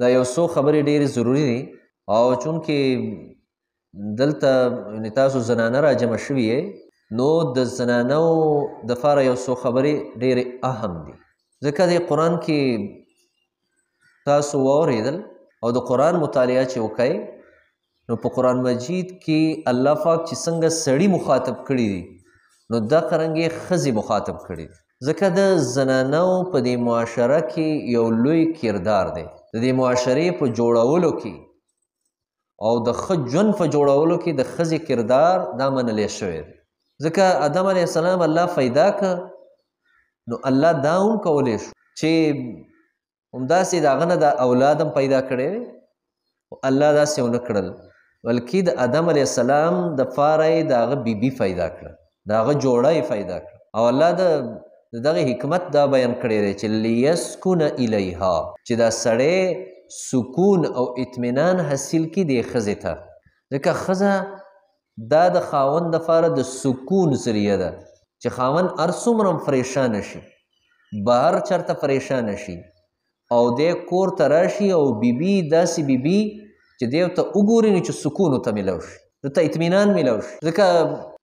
دا یو څو خبرې ډېرې ضروري دي او چونکې دلته تاسو زنانه را جمع شوي یې نو د زنانو دپاره یو څو خبرې ډېرې اهم دي ځکه د قرآن کې تاسو واورېدل او د قرآن مطالعه چې وکئ نو په قرآن مجید کې الله پاک چې څنګه سړي مخاطب کړي دي نو دا قرنګې ښځې مخاطب کړي دي ځکه د زنانو په دې معاشره کې یو لوی کردار دی د دې معاشرې په جوړولو کې او د ښه ژوند په جوړولو کې د ښځې کردار دا منلی شوی دی ځکه آدم علیه السلام الله پیدا که نو الله دا هم کولی شو چې همداسې د هغه نه د اولاد هم پیدا کړی دی الله داسې ونه کړل بلکې د آدم علیه السلام دپاره یې د هغه بیبي پیدا کړه د هغه جوړه یې پیدا کړه او الله د دغه حکمت دا بیان کړی دی چې لیسکن الیها چې دا سړی سکون او اطمینان حاصل کړي دې ښځې ته ځکه ښځه دا د خاوند دپاره د سکون ذریعه ده چې خاوند هر څومره پریشانه شي بهر چرته پریشانه شي او دی کور ته راشي او بیبي داسې بیبي چې دی ورته وګوري نو چې سکون ورته میلاو شي ورته اطمینان میلاو شي ځکه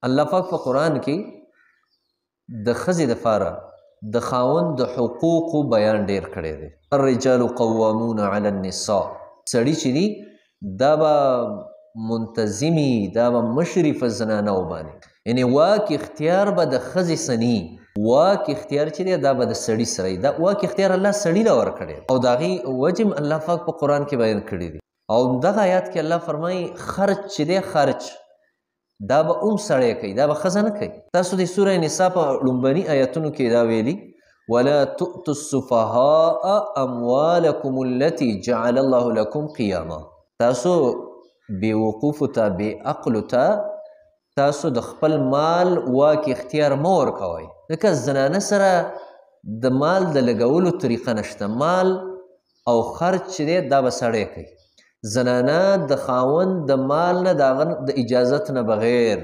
الله پاک په قرآن کې د ښځې دپاره د خاوند د حقوقو بیان ډېر کړی دی الرجال قوامون علی النساء سړي چې دي دا به منتظمي دا به مشري په زنانو باندې یعنې واک اختیار به د ښځې سني واک اختیار چې دی دا به د سړي سره دا واک اختیار الله سړي له ورکړی او د هغې وجه الله پاک په قرآن کې بیان کړی دی او دغه آیات کې الله فرمایي خرج چې دی خرج دا به سړی کوي دا به ښځه نه کوي تاسو د سوره نساء په لومبني آیتونو کې دا ویلي ولا تؤتوا السفهاء اموالکم التي جعل الله لكم قیاما تاسو بېوقوفو ته بېعقلو ته تاسو د خپل مال واک اختیار مه ورکوئ ځکه زنانه سره د مال د لګولو طریقه نشته مال او خرج چې دی دا به سړی کوي زنانه د خاوند د مال نه د هغه د اجازت نه بغیر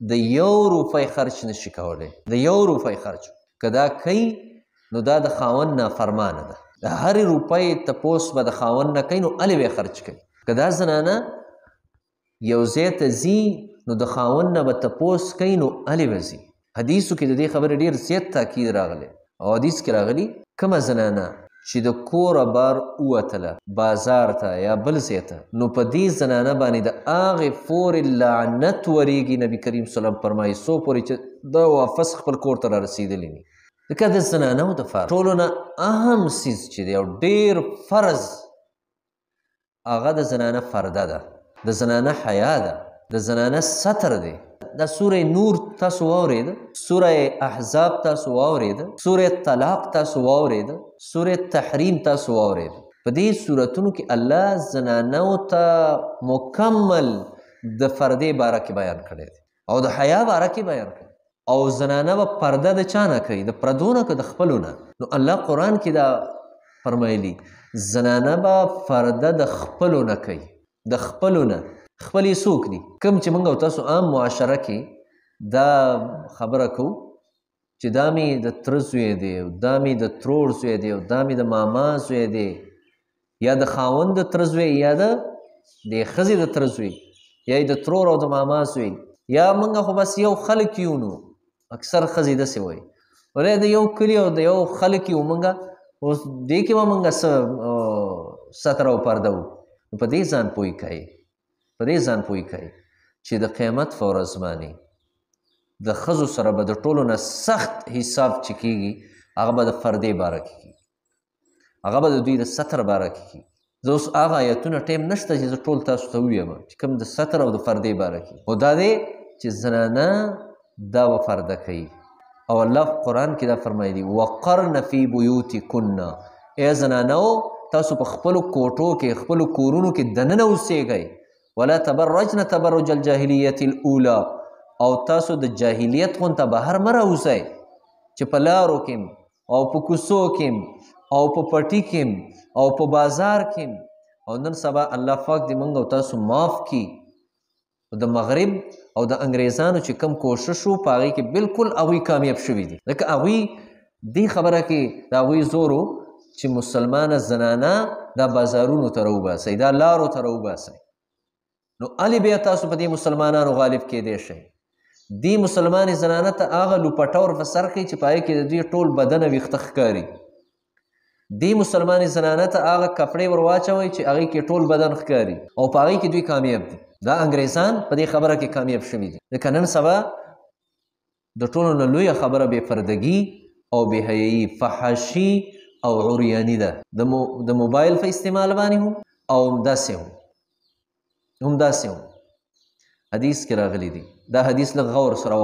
د یو روپۍ خرج نشي کولی د یو روپۍ خرج که دا کوي نو دا د خاوند نافرمانه ده د هرې روپۍ تپوس به د خاوند نه کوي نو هلې به یې خرج کوي که دا زنانه یو ځای ته ځي نو د خاوند نه به تپوس کوي نو هلې به ځي حدیثو کې د دې خبرې ډېر زیات تاکید راغلی او حدیث کې راغلي کومه زنانه چې د کوره بار ووتله بازار ته یا بل ځای ته نو په دې زنانه باندې د هغې پورې لعنت ورېږي نبي کریم صلی الله فرمایي څو پورې چې دا واپس خپل کور ته را رسېدلی وي ځکه د زنانو دپاره ټولو نه اهم څیز چې دی او ډېر فرض هغه د زنانه پرده ده د زنانه حیا ده د زنانه ستر دی دا سوره نور تاسو واورېده سوره احزاب تاسو واورېده سوره طلاق تاسو واورېده سوره تحریم تاسو واورېده په دې صورتونو کې الله زنانو ته مکمل د پردې باره کې بیان کړی دی او د حیا باره کې بیان کړی او زنانه به پرده د چا نه کوي د پردو نه که د خپلو نه نو الله قرآن کې دا فرمایلی زنانه به پرده د خپلو نه کوي د خپلو نه خپل یې څوک دي کوم چې موږ او تاسو عام معاشره کې دا خبره کوو چې دا مې د تره زوی دی او دا مې د ترور زوی دی او دا مې د ماما زوی دی یا د خاوند د تره زوی یا د ښځې د تره زوی یا د ترور او د ماما زوی یا موږ خو بس یو خلک یو نو اکثر ښځې داسې وایي ولی د یو کلي او د یو خلک یو موږ اوس دې کې به موږ څه ستر او پرده وو نو په دې ځان پوه کوئ په دې ځان پوه کوئ چې د قیامت په ورځ باندې د ښځو سره به د ټولو نه سخت حساب چې کېږي هغه به د پردې باره کې کېږي هغه به د دوی د ستر باره کې کېږي زه اوس هغه آیتونه ټیم نشته چې زه ټول تاسو ته ووایم چې کوم د ستر او د پردې باره کې خو دا دی چې زنانه دا به پرده کوي او الله قرآن کې دا فرمایلي وقرن فی بیوتکن ای زنانو تاسو په خپلو کوټو کې خپلو کورونو کې دننه اوسېږئ ولا تبرجن تبرج الجاهلیت الاولی او تاسو د جاهلیت غونته بهر مه راوځئ چې په لارو کې او په کوڅو کې او په پټي کې او په بازار کې او نن سبا الله پاک دې موږ او تاسو معاف کړي د مغرب او د انګریزانو چې کم کوشش وو په هغې کې بلکل هغوی کامیاب شوي دي ځکه هغوی دې خبره کې د هغوی زور و چې مسلمانه زنانه دا بازارونو ته راوباسئ، دا لارو ته راوباسئ، نو الې بیا تاسو په دې مسلمانانو غالب کېدی شئ. دې مسلمانې زنانه ته هغه لوپټور په سر کوي چې په هغې کې د دوی ټول بدن او ویښته ښکاري. دې مسلمانې زنانه ته هغه کپړې ور واچوئ چې هغې کې ټول بدن ښکاري او په هغې کې دوی کامیاب دي. دا انګریزان په دې خبره کې کامیاب شوي دي. ځکه نن سبا د ټولو نه لویه خبره بې پردګي او بې حیایي، فحاشي او عریاني ده. د موبایل په استعمال باندې هم او همداسې هم حدیث کې راغلی دی. دا حدیث لږ غور سره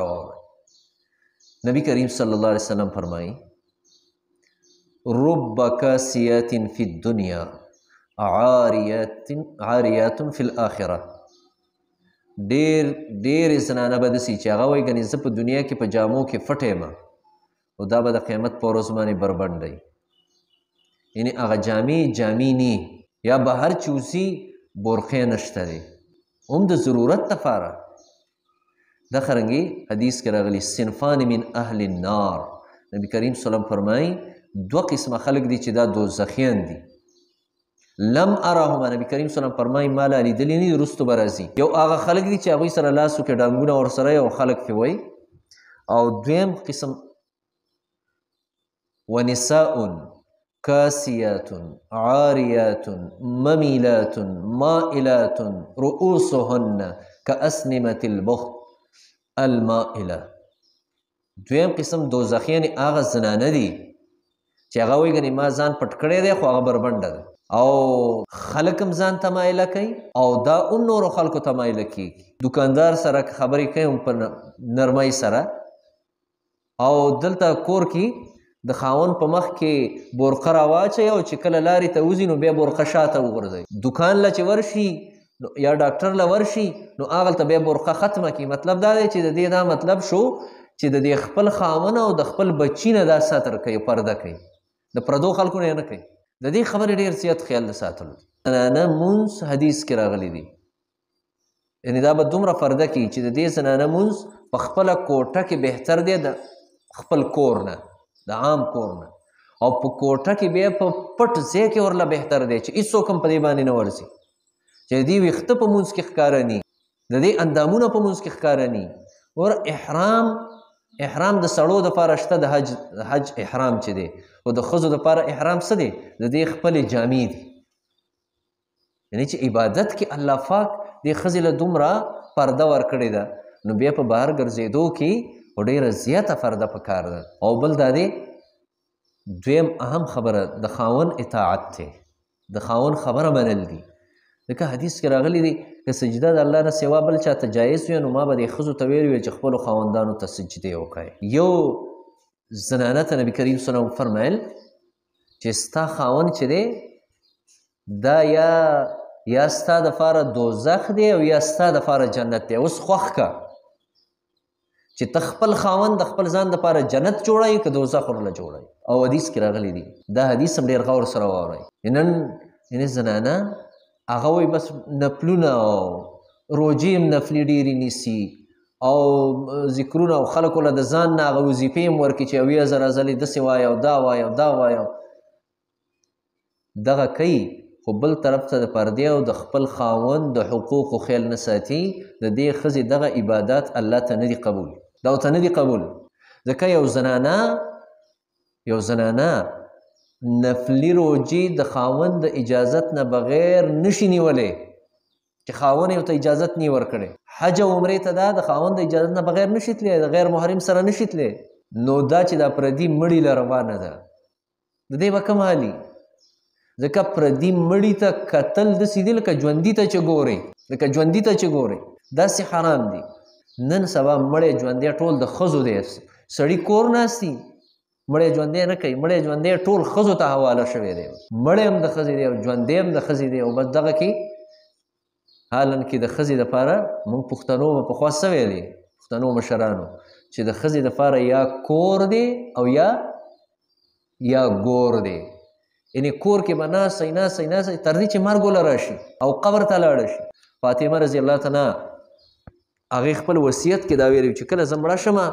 واورئ. نبی کریم صلی الله علیه وسلم فرمایي رب کاسیات فی الدنیا عاریات فی الاخره. ډېرې زنانه به داسې چې هغه وایي ګنې زه په دنیا کې په جامو کې پټ یم او دا به د قیامت په ورځ باندې بربنډئ. یعنې هغه جامې نی یا بهر چې وځي برقې نشته دی، هم د ضرورت دپاره. دا څرنګې حدیث کې راغلي صنفان من اهل النار. نبی کریم صلی الله علیه وسلم فرمایي 2 قسمه خلک دي چې دا دوزخیان دي. لم اراهما، نبی کریم صلی الله علیه وسلم فرمایي ما لا لیدلي نه دي، وروستو به راځي. یو هغه خلک دي چې هغوی سره لاسو کې ډانګونه ورسره یو خلک پې وایي. او دویم قسم ونساء کاسیات عاریات ممیلات مائلات رؤوسهن کاسنمة البخت المائله. دویم قسم دوزخیان هغه زنانه دي چې هغه وایي ګنې ما ځان پټ کړی دی خو هغه بربنډه ده او خلک هم ځان ته مایله کوي او دا هم نورو خلکو ته مایله کېږي. دوکاندار سره خبرې کوي هم په نرمۍ سره، او دلته کور کې د خاوند په مخ کې برقه راواچوي او چې کله لارې ته وځي نو بیا برقه شاته وغورځوي. دوکان له چې ورشي یا ډاکټر له ورشي نو هغلته بیا برقه ختمه کړي. مطلب دا دی چې د دې دا مطلب شو چې د دې خپل خاوند او د خپل بچي نه دا ساتر کوي، پرده کوي، د پردو خلکو نه نه کوي. د دې خبرې ډېر زیات خیال د ساتلو. زنانه مونځ حدیث کې راغلی دی، یعنې دا به دومره پرده کوي چې د دې زنانه مونځ په خپله کوټه کې بهتر دی د خپل کور نه، د عام کور نه، او په کوټه کې بیا په پټ ځای کې ورله بهتر دی چې هېڅوک هم په دې باندې نه ورځي، چې د دې ویښته په مونځ کې ښکاره ني، د دې اندامونه په مونځ کې ښکاره ني. ور احرام د سړو دپاره شته، د حج احرام چې دی، او د ښځو دپاره احرام څه دی؟ د دې خپلې جامې دي. یعنې چې عبادت کې الله پاک دې ښځې له دومره پرده ورکړې ده، نو بیا په بهر ګرځېدو کې ډېره زیاته پرده پکار ده. او بل دا دی دویم اهم خبره د خاوند اطاعت دی، د خاوند خبره منل دي. ځکه حدیث کې راغلی دی که سجده د الله نه سوا بل چاته جایز وي نو ما به دې ښځو ته ویلي وي چې خپلو خاوندانو ته سجدې وکړئ. یو زنانه ته نبي کریم صلی الله علیه وسلم فرمیل چې ستا خاوند چې دی دا یا ستا دپاره دوزخ دی او یا ستا دپاره جنت دی. اوس خوښ که چې ته خپل خاوند د خپل ځان دپاره جنت جوړوي که دوزخ ورله جوړوي. او حدیث کې راغلی دی، دا حدیث هم ډېر غور سره واورئ. نن زنانه هغه وایي بس نفلونه او روجې هم نفلي ډېرې نیسي او ذکرونه او خلکو له د ځان نه هغه وظیفې هم ورکړي چې 80,000 ځلې داسې وایه او دا وایه او دا وایه. دغه کوي خو بل طرف ته د پردې او د خپل خاوند د حقوقو خیال نه ساتي. د دې ښځې دغه عبادات الله ته نه دي قبول، دا ورته نه دي قبول. ځکه یو زنانه نفلي روجې د خاوند د اجازت نه بغیر نشي نیولی، چې خاوند یې ورته اجازت نی ورکړی. حج او عمرې ته دا د خاوند د اجازت نه بغیر نشي تللی، د غیر محرم سره نشي تللی. نو دا چې دا پردي مړي له روانه ده د دې به کوم حالي؟ ځکه پردي مړي ته کتل داسې دي لکه ژوندي ته چې ګورئ، داسې حرام دي. نن سبا مړی ژوندی ټول د ښځو دی، سړي کور ناستي مړی ژوندی نه کوي، مړی ژوندی ټول ښځو ته حواله شوی دی. مړی هم د ښځې دی او ژوندی هم د ښځې دی. او بس دغه کې حالا کې د ښځې دپاره موږ پښتنو به پخوا څه ویلې، پښتنو مشرانو چې د ښځې دپاره یا کور دی او یا ګور دی. یعنې کور کې به ناستی تر دې چې مرګ وله راشي او قبر ته لاړه شي. فاطمه رضی الله تعالی هغې خپل وصیت کې دا ویلي چې کله زه مړه شمه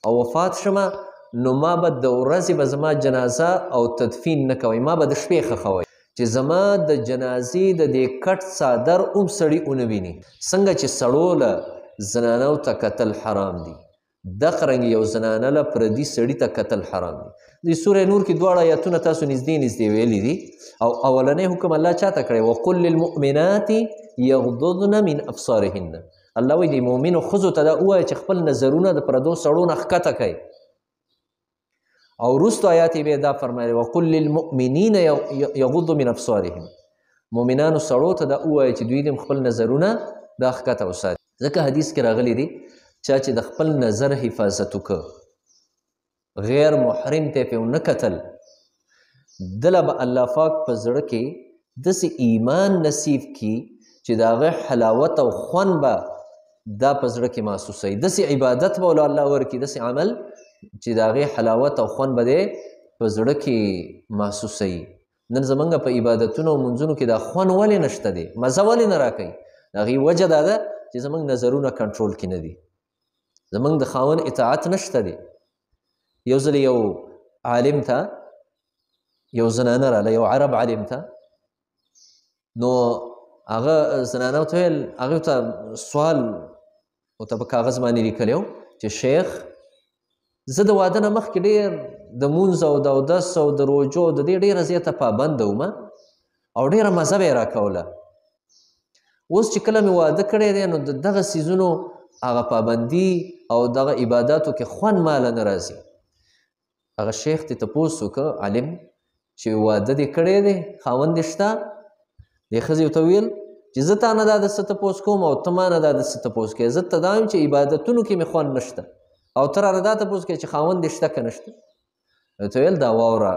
او وفات شمه نو ما به د ورځې به زما جنازه او تدفین نه کوئ، ما به د شپې ښخوئ چې زما د جنازې د دې کټ څادر هم سړي ونه ویني. څنګه چې سړو له زنانو ته کتل حرام دي، دغه رنګ یو زنانه له پردي سړي ته کتل حرام دي. د سوره نور کې دواړه آیاتونه تاسو نږدې ویلي دي. او اولنی حکم الله چاته کړی؟ وقل للمؤمنات یغضضن من ابصارهن. الله وایي د مؤمنو ښځو ته دا ووایه چې خپل نظرونه د پردو سړو نه ښکته کوي. او وروستو آیات یې بیا دا فرمایلی وقل للمؤمنین یغضوا من ابصارهم. مؤمنانو سړو ته دا ووایه چې دوی د خپل نظرونه دا ښکته وساتي. ځکه حدیث کې راغلی دی چا چې د خپل نظر حفاظت وکړه، غیر محرم ته پې ونه کتل، دله به الله پاک په زړه کې داسې ایمان نصیب کي چې د هغه حلاوت او خوند به دا په زړه کې محسوسوي. داسې عبادت به له الله ورکړي، داسې عمل چې د هغې حلاوت او خوند به دی په زړه کې محسوسوي. نن زمونږ په عبادتونو او منځونو کې دا خوند ولې نشته دی، مزه ولې نه راکوي؟ د هغې وجه دا ده چې زمونږ نظرونه کنټرول کې نه دي، زمونږ د خاوند اطاعت نشته دی. یو ځل یو عالم ته یو زنانه راله، یو عرب عالم ته، نو هغه زنانه ورته ویل، هغې ورته سوال ورته په کاغذ باندې لیکلی و چې شیخ زه د واده نه مخکې ډېر د مونځ او د اودس او د روجو د دې ډېره زیاته پابنده ومه او ډېره مزه به یې راکوله. اوس چې کله مې واده کړی دی نو د دغه څیزونو هغه پابندي او دغه عباداتو کې خوند ماله نه راځي. هغه شیخ ته تپوس وکړه عالم چې واده دې کړی دی، خاوند دې شته؟ دې ښځې ورته ویل چې زه تا نه دا د څه تپوس کوم او ته ما نه دا د څه تپوس کوې، زه ته دا وایم چې عبادتونو کې مې خوند نشته او ته رانه دا تپوس کوې چې خاوند دې شته که نشته. ورته ویل دا واوره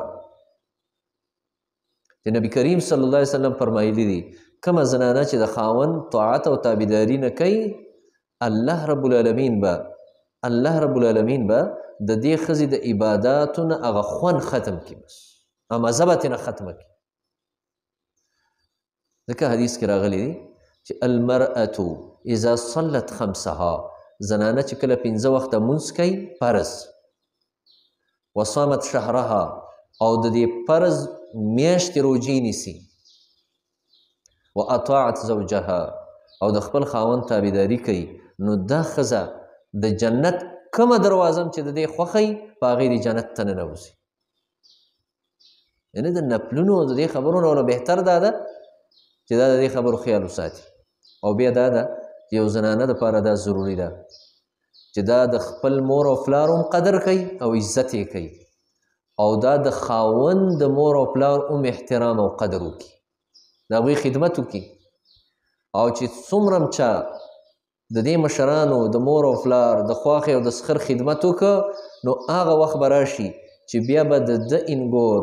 چې نبي کریم صلی الله علیه وسلم فرمایلی دي کومه زنانه چې د خاوند طاعت او تابعداري نه کوي، الله رب العالمین به د دې ښځې د عباداتو نه هغه خوند ختم کړي، بس مزه به ترېنه ختمه کړي. ځکه حدیث کې راغلی دی چې المرأة اذا صلت خمسها، زنانه چې کله 5 وخته مونځ کوي فرض، وصامت شهرها او د دې فرض میاشتې روجې نیسي، واطاعت زوجها او د خپل خاوند تابعداري کوي، نو دا ښځه د جنت کومه دروازه چې د دې خوښوي په هغې د جنت ته ننوځي. یعنې د نفلونو د دې خبرو نه بهتر دا ده چې دا د دې خبرو خیال وساتي. او بیا دا ده چې یو زنانه دپاره دا ضروري ده چې دا د خپل مور او پلار هم قدر کوي او عزت یې کوي، او دا د خاوند د مور او پلار هم احترام او قدر وکړي، د هغوی خدمت وکړي. او چې څومره چا د دې مشرانو د مور او پلار د خواښې او د سخر خدمت وکړه، نو هغه وخت به راشي چې بیا به د ده انګور،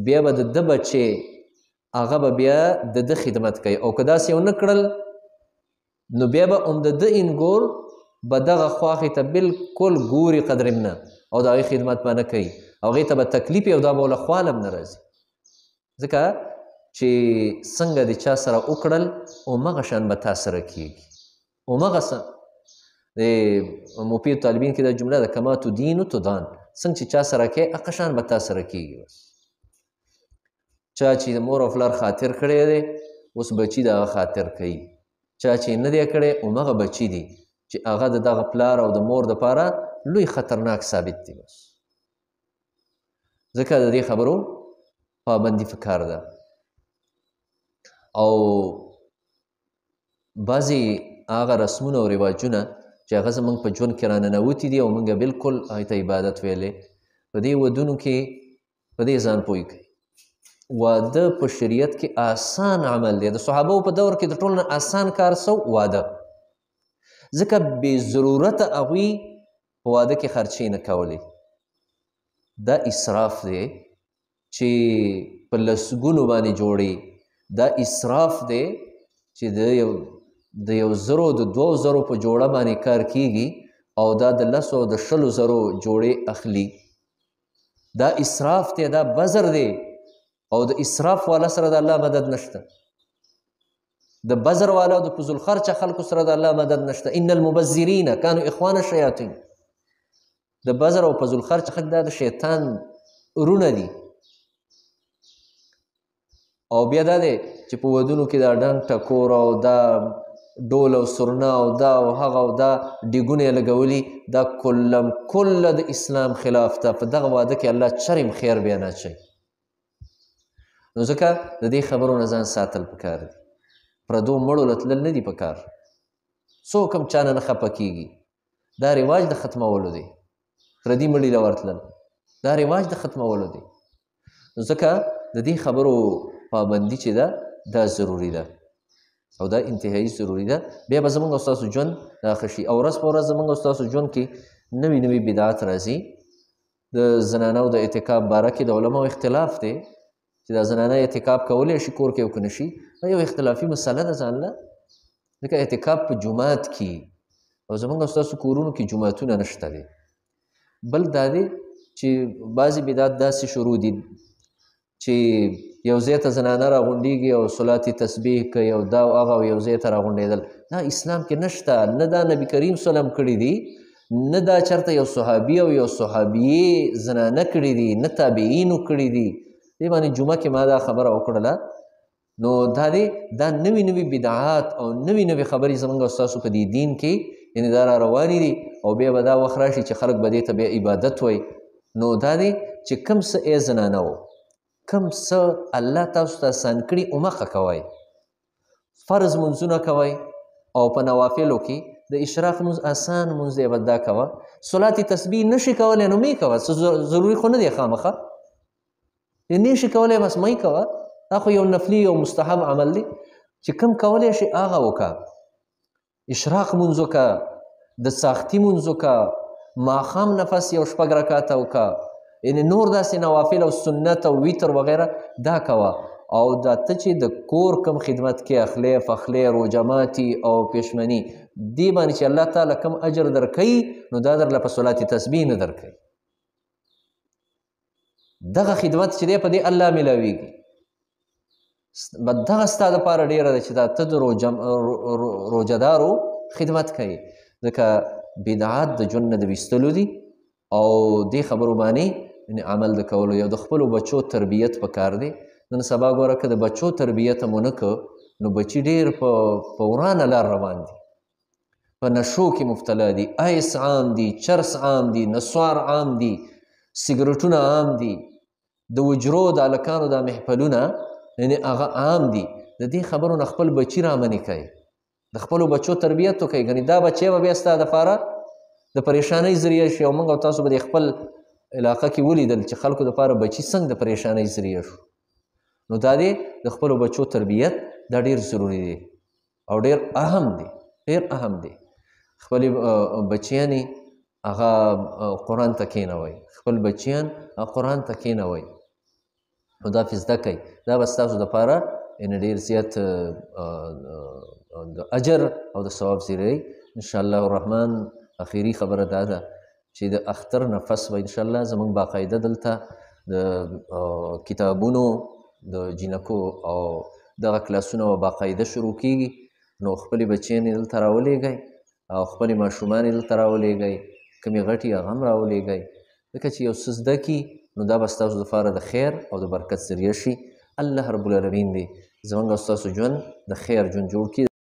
بیا به د ده بچې هغه به بیا د ده خدمت کوي. او که داسې ونه کړل نو بیا به هم د ده انګور به دغه خواښې ته بلکل ګوري قدرم نه، او د هغې خدمت به نه کوي، او هغې ته به تکلیف او دا به له خوال هم نه راځي. ځکه چې څنګه د چا سره وکړل همغه شان به تا سره کېږي، همغه څه د مفید طالبین کې دا جمله ده کما تدین تدان، څنګه چې چا سره کوې هغه شان به تا سره کېږي. بس چا چې د مور او پلار خاطر کړی دی اوس بچي د هغه خاطر کوي، چا چې نه دی کړی همغه بچي دي چې هغه د دغه پلار او د مور دپاره لوی خطرناک ثابت دي. بس ځکه د دې خبرو پابندي پکار ده. او بعضې هغه رسمونه او رواجونه چې هغه زموږ په ژوند کې راننوتي دي او موږ بلکل هغې ته عبادت ویلی، په دې ودونو کې په دې ځان پوه کوي. واده په شریعت کې آسان عمل دی، د صحابو په دور کې د ټولو نه آسان کار څه واده، ځکه بې ضرورته هغوی په واده کې خرچې نه کولې. دا اسراف دی چې په لسګونو باندې جوړې، دا اسراف دی چې د 1,000 د 2,000 په جوړه باندې کار کیږي او دا د 10 او د 20,000 جوړې اخلي. دا اسراف دی، دا بذر دی، او د اسراف والا سره د الله مدد نشته، د بذر والا او د فضول خرچه خلکو سره د الله مدد نشته. ان المبذرین کانوا اخوان الشیاطین، د بزر او فضل خرچ خلک دا د شیطان رونه دي. او بیا دا دی چې په ودونو کې دا ډنګ ټکور او دا ډول او سرنا او دا او هغه او دا ډیګونه یې لګولي، دا کلم کله د اسلام خلاف ده. په دغه واده کې الله چرم خیر بیا نه اچوي. نو ځکه د دې خبرو نه ځان ساتل پکار دي. پردو مړو له تلل نه دي پکار. څوک هم چا نه خفه کېږي، دا رواج د ختمولو دی. پردي مړي له ورتلل دا رواج د ختمولو دی. نو ځکه د دې خبرو پابندي چې ده دا ضروري ده او دا انتهایی ضروري ده. بیا به زموږ او ستاسو ژوند دا ښه شي. او ورځ په ورځ زموږ او ستاسو ژوند کې نوي نوي بدعات راځي. د زنانو د اعتکاف باره کې د علماو اختلاف دی چې دا زنانه اعتکاف کولی شي کور کې او که نه شي. دا یو اختلافي مسله ده ځان له، ځکه اعتکاف په جومات کې او زموږ او ستاسو کورونو کې جوماتونه نشته دی. بل دا دی چې بعضې بدعات داسې شروع دي چې یو ځای ته زنانه راغونډېږي او صلات تسبیح کوي او دا او هغه او یو ځای ته راغونډېدل. دا اسلام کې نشته. نه دا نبي کریم سلم کړي دي، نه دا چېرته یو صحابي او یو صحابیې زنانه کړي دي، نه تابعینو کړي دي. دې باندې جمعه کې ما دا خبره وکړله. نو دا دی دا نوي نوي بدعات او نوي نوي خبرې زموږ او ستاسو په دې دین کې یعنې دا را روانې دي. او بیا به دا وخت راشي چې خلک به دې ته بیا عبادت وایي. نو دا دی چې کوم څه ای زنانه وو، کوم څه الله تاسو ته آسان کړي هماغه کوئ. فرض منځونه کوئ او په نوافلو کې د اشراق مونځ آسان مونځ دی به دا کوه. صلات تسبیح نشي کولی نو مې کوه، څه ضروري خو نه دی خامخه. نه شي کولی بس مې کوه. دا خو یو نفلي او مستحب عمل دی چې کوم کولی شي هغه وکړه. اشراق مونځ وکړه، د ساختي مونځ وکړه، ماښام نفس یو شپږ رکاته وکړه، یعنې نور داسې نوافل او سنت او ویتر وغیره دا کوه. او دا ته چې د کور کم خدمت کې اخلی فخلی روژه ماتي او پېشمني دې باندې چې الله تعالی کم اجر درکوي نو دا درله په صلات تسبیح نه درکوي. دغه خدمت چې دی په دې الله میلاویږي. دغه ستا دپاره ډېره ده چې دا ته د روژهدارو خدمت کوي. ځکه بدعات د ژوند نه د ویستلو دي او دې خبرو باندې عمل د کولو. یو د خپلو بچو تربیت پکار دی. نن سبا ګوره که د بچو تربیت هم ونه که نو بچي ډېر په ورانه لار روان دي، په نشو کې مبتلا دي، ایس عام دي، چرس عام دي، نسوار عام دي، سګرټونه عام دي، د وجرو د هلکانو دا محفلونه یعنې هغه عام دي. د دې خبرو نه خپل بچي رامنې کوي، د خپلو بچو تربیت وکوي. ګنې دا بچی به بیا ستا دپاره د پریشانۍ ذریعه شي. او موږ او تاسو به د خپل علاقه کې ولیدل چې خلکو دپاره بچي څنګه د پریشانۍ ذریعه شو. نو دا دی د خپلو بچو تربیت دا ډېر ضروري دی او ډېر اهم دی، ډېر اهم دی. خپلې بچیانې هغه قرآن ته کښېنوئ، خپل بچیان قرآن ته کښېنوئ. نو دا پې زده کوئ. دا به ستاسو دپاره یعنې ډېر زیات د اجر او د ثواب ذریعه انشاءالله الرحمن. اخیري خبره دا ده چې د اختر نه پس به انشاءالله زموږ باقاعده دلته د کتابونو د جینکو او دغه کلاسونه به باقاعده شروع کیږي. نو خپلې بچیانې دلته راولېږئ او خپلې ماشومان یې دلته راولېږئ، کومې غټې هغه هم راولېږئ. ځکه چې یو څه زده کي نو دا به ستاسو دپاره د خیر او د برکت ذریعه شي. الله رب العالمین دی زموږ او ستاسو ژوند د خیر ژوند جوړ کړي.